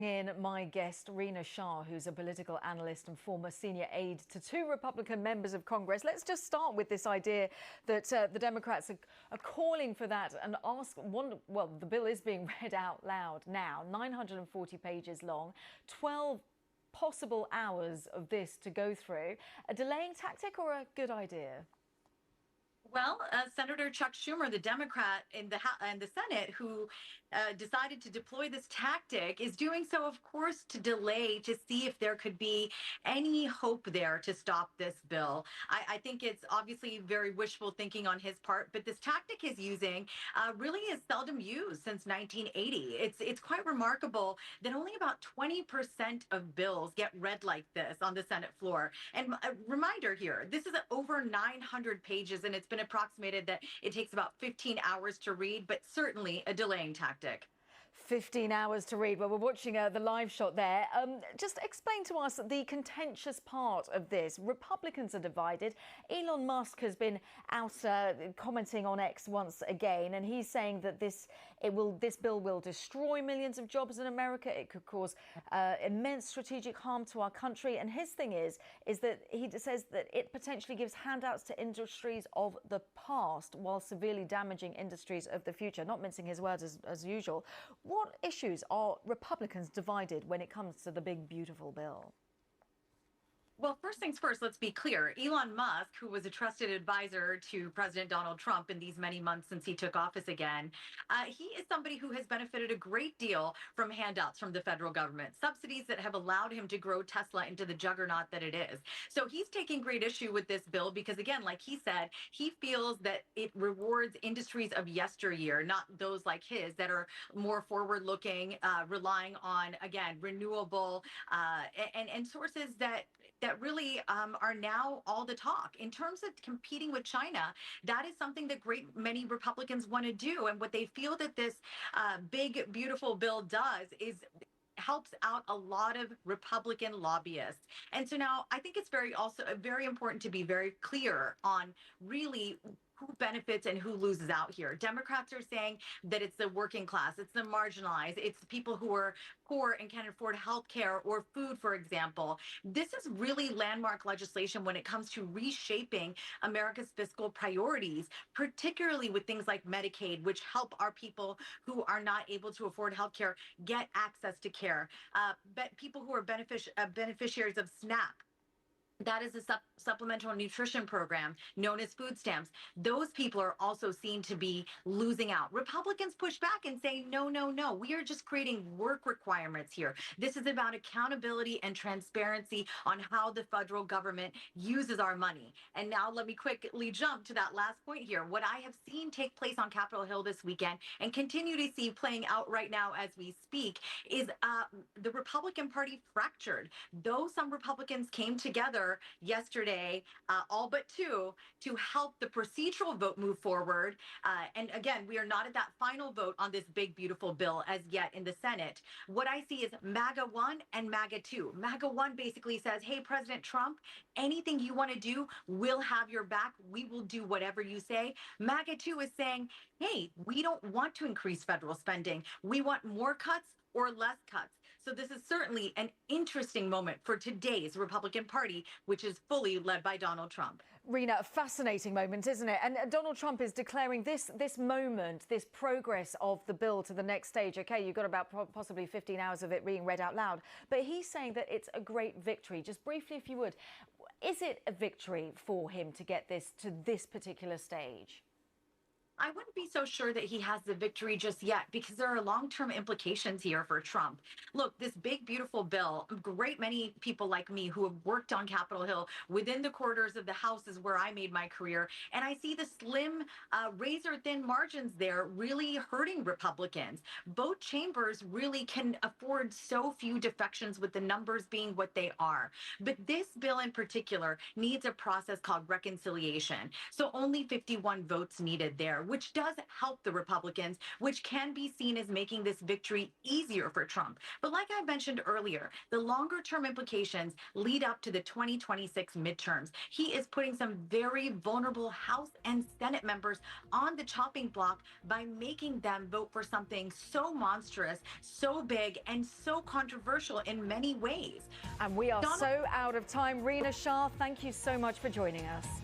In my guest, Rena Shah, who's a political analyst and former senior aide to two Republican members of Congress. Let's just start with this idea that the Democrats are calling for that and well, the bill is being read out loud now, 940 pages long, 12 possible hours of this to go through. A delaying tactic or a good idea? Well, Senator Chuck Schumer, the Democrat in the Senate, who decided to deploy this tactic, is doing so, of course, to delay to see if there could be any hope there to stop this bill. I think it's obviously very wishful thinking on his part, but this tactic he's using really is seldom used since 1980. It's quite remarkable that only about 20% of bills get read like this on the Senate floor. And a reminder here, this is over 900 pages, and it's been approximated that it takes about 15 hours to read, but certainly a delaying tactic. 15 hours to read. Well, we're watching the live shot there. Just explain to us the contentious part of this. Republicans are divided. Elon Musk has been out commenting on X once again, and he's saying that this bill will destroy millions of jobs in America. It could cause immense strategic harm to our country. And his thing is that he says that it potentially gives handouts to industries of the past while severely damaging industries of the future. Not mincing his words as usual. What issues are Republicans divided when it comes to the big, beautiful bill? Well, first things first, let's be clear. Elon Musk, who was a trusted advisor to President Donald Trump in these many months since he took office again, he is somebody who has benefited a great deal from handouts from the federal government, subsidies that have allowed him to grow Tesla into the juggernaut that it is. So he's taking great issue with this bill because, again, like he said, he feels that it rewards industries of yesteryear, not those like his that are more forward looking, relying on, again, renewable and sources that really are now all the talk. In terms of competing with China, that is something that great many Republicans want to do. And what they feel that this big, beautiful bill does is helps out a lot of Republican lobbyists. And so now I think it's very important to be very clear on really who benefits and who loses out here. Democrats are saying that it's the working class, it's the marginalized, it's the people who are poor and can't afford health care or food, for example. This is really landmark legislation when it comes to reshaping America's fiscal priorities, particularly with things like Medicaid, which help our people who are not able to afford health care get access to care. But people who are beneficiaries of SNAP, that is a supplemental nutrition program known as food stamps. Those people are also seen to be losing out. Republicans push back and say, no, no, no. We are just creating work requirements here. This is about accountability and transparency on how the federal government uses our money. And now let me quickly jump to that last point here. What I have seen take place on Capitol Hill this weekend and continue to see playing out right now as we speak is the Republican Party fractured. Though some Republicans came together yesterday, all but two, to help the procedural vote move forward. And again, we are not at that final vote on this big, beautiful bill as yet in the Senate. What I see is MAGA 1 and MAGA 2. MAGA 1 basically says, hey, President Trump, anything you want to do, we'll have your back. We will do whatever you say. MAGA 2 is saying, hey, we don't want to increase federal spending. We want more cuts or less cuts. So this is certainly an interesting moment for today's Republican Party, which is fully led by Donald Trump. Rena, a fascinating moment, isn't it? And Donald Trump is declaring this moment, this progress of the bill to the next stage. OK, you've got about possibly 15 hours of it being read out loud. But he's saying that it's a great victory. Just briefly, if you would, is it a victory for him to get this to this particular stage? I wouldn't be so sure that he has the victory just yet because there are long-term implications here for Trump. Look, this big, beautiful bill, great many people like me who have worked on Capitol Hill within the corridors of the House is where I made my career. And I see the slim, razor-thin margins there really hurting Republicans. Both chambers really can afford so few defections with the numbers being what they are. But this bill in particular needs a process called reconciliation. So only 51 votes needed there, which does help the Republicans, which can be seen as making this victory easier for Trump. But like I mentioned earlier, the longer term implications lead up to the 2026 midterms. He is putting some very vulnerable House and Senate members on the chopping block by making them vote for something so monstrous, so big, and so controversial in many ways. And we are so out of time. Rena Shah, thank you so much for joining us.